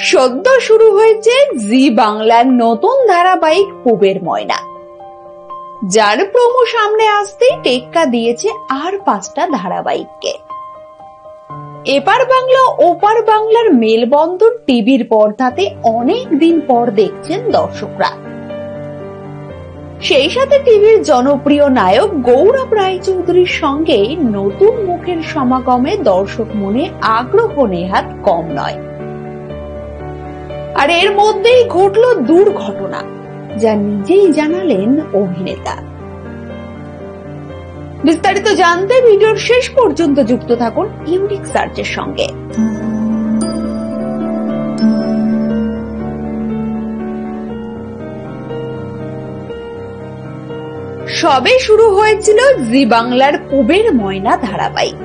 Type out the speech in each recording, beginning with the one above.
সদ্য শুরু হয়েছে জি বাংলার নতুন ধারাবাহিক পুবের ময়না, যার প্রোমো সামনে আসতেই টেক্কা দিয়েছে আর 5টা ধারাবাহিককে। এপার বাংলা ওপার বাংলার মেলবন্ধন টিভির পর্দাতে অনেক দিন পর দেখছেন দর্শকরা। সেই সাথে টিভির জনপ্রিয় নায়ক গৌরব রায়চৌধুরীর সঙ্গে নতুন মুখের সমাগমে দর্শক মনে আগ্রহ নেহাত কম নয়। আর এর মধ্যেই ঘটল দুর্ঘটনা, যা নিজেই জানালেন অভিনেতা। বিস্তারিত জানতে ভিডিওর শেষ পর্যন্ত যুক্ত থাকুন ইউনিক সার্চের সঙ্গে। সবে শুরু হয়েছিল জি বাংলার পুবের ময়না ধারাবাহিক।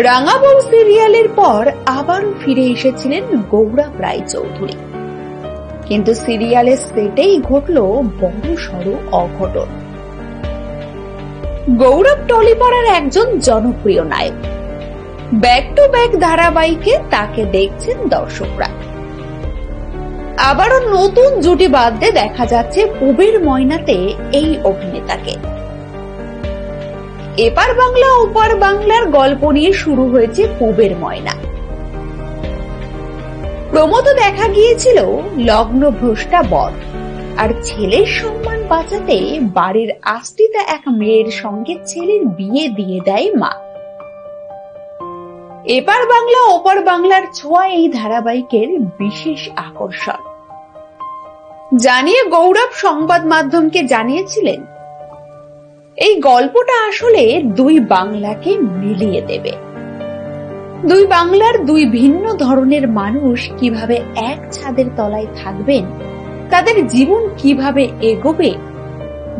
রাঙাবউ সিরিয়ালের পর আবারও ফিরে এসেছিলেন গৌরব রায়চৌধুরী, কিন্তু সিরিয়ালের সেটেই ঘটল বড়সড় অঘটন। গৌরব টলিপাড়ার একজন জনপ্রিয় নায়ক, ব্যাক টু ব্যাক ধারাবাহিকে তাকে দেখছেন দর্শকরা। আবারও নতুন জুটি বাঁধতে দেখা যাচ্ছে পুবের ময়নাতে এই অভিনেতাকে। এপার বাংলা ওপার বাংলার গল্প নিয়ে শুরু হয়েছে পুবের ময়না। প্রমোতে দেখা গিয়েছিল লগ্নভ্রষ্টা বর আর ছেলের সম্মান বাঁচাতে বাড়ির আশ্রিতা এক মেয়ের সঙ্গে ছেলের বিয়ে দিয়ে দেয় মা। এপার বাংলা ওপার বাংলার ছোঁয়া এই ধারাবাহিকের বিশেষ আকর্ষণ। জানিয়ে গৌরব সংবাদ মাধ্যমকে জানিয়েছিলেন, এই গল্পটা আসলে দুই বাংলাকে মিলিয়ে দেবে। দুই বাংলার দুই ভিন্ন ধরনের মানুষ কিভাবে এক ছাদের তলায় থাকবেন, তাদের জীবন কিভাবে এগোবে,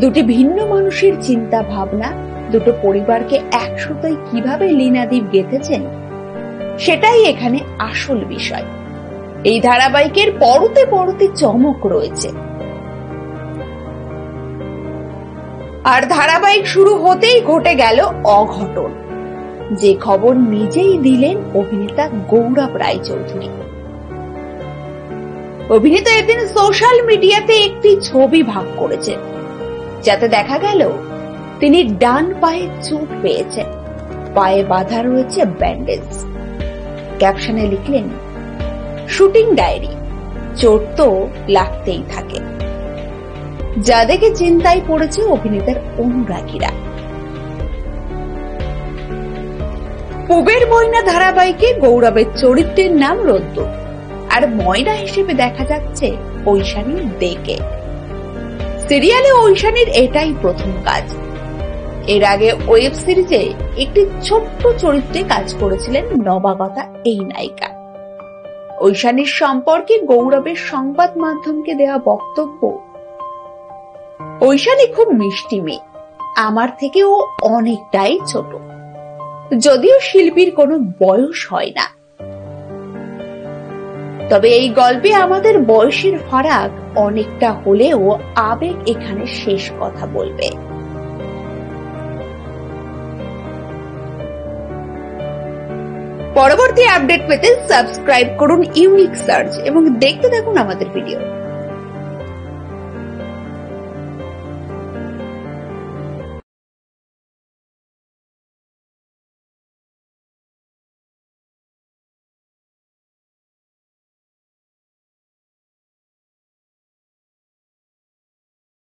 দুটি ভিন্ন মানুষের চিন্তা ভাবনা দুটো পরিবারকে একসাথে কিভাবে লীনাদীপ গেঁথেছেন, সেটাই এখানে আসল বিষয়। এই ধারাবাহিকের পরতে পরতে চমক রয়েছে। আর ধারাবাহিক শুরু হতেই ঘটে গেল অঘটন, যে খবর নিজেই দিলেন অভিনেতা গৌরব রায়চৌধুরী। অভিনেতা এদিন সোশ্যাল মিডিয়াতে একটি ছবি ভাগ করেছেন, যাতে দেখা গেল তিনি ডান পায়ে চোট পেয়েছেন, পায়ে বাঁধা রয়েছে ব্যান্ডেজ। ক্যাপশনে লিখলেন, শুটিং ডায়েরি, চোট তো লাগতেই থাকে। যা দেখে চিন্তায় পড়েছে অভিনেতার অনুরাগীরা। পুবের ময়না ধারাবাহিকে গৌরবের চরিত্রের নাম রোদ্দুর, আর ময়না হিসেবে দেখা যাচ্ছে ঐশানী দেকে। সিরিয়ালে ঐশানীর এটাই প্রথম কাজ। এর আগে ওয়েব সিরিজে একটি ছোট্ট চরিত্রে কাজ করেছিলেন নবাগতা এই নায়িকা। ঐশানীর সম্পর্কে গৌরবের সংবাদ মাধ্যমকে দেওয়া বক্তব্য, ঐশানী খুব মিষ্টি মেয়ে, আমার থেকেও অনেকটাই ছোট, যদিও শিল্পীর কোনো বয়স হয় না, তবে এই গল্পে আমাদের বয়সের ফারাক অনেকটা হলেও আবেগ এখানে শেষ কথা বলবে। পরবর্তী আপডেট পেতে সাবস্ক্রাইব করুন ইউনিক সার্চ এবং দেখতে থাকুন আমাদের ভিডিও।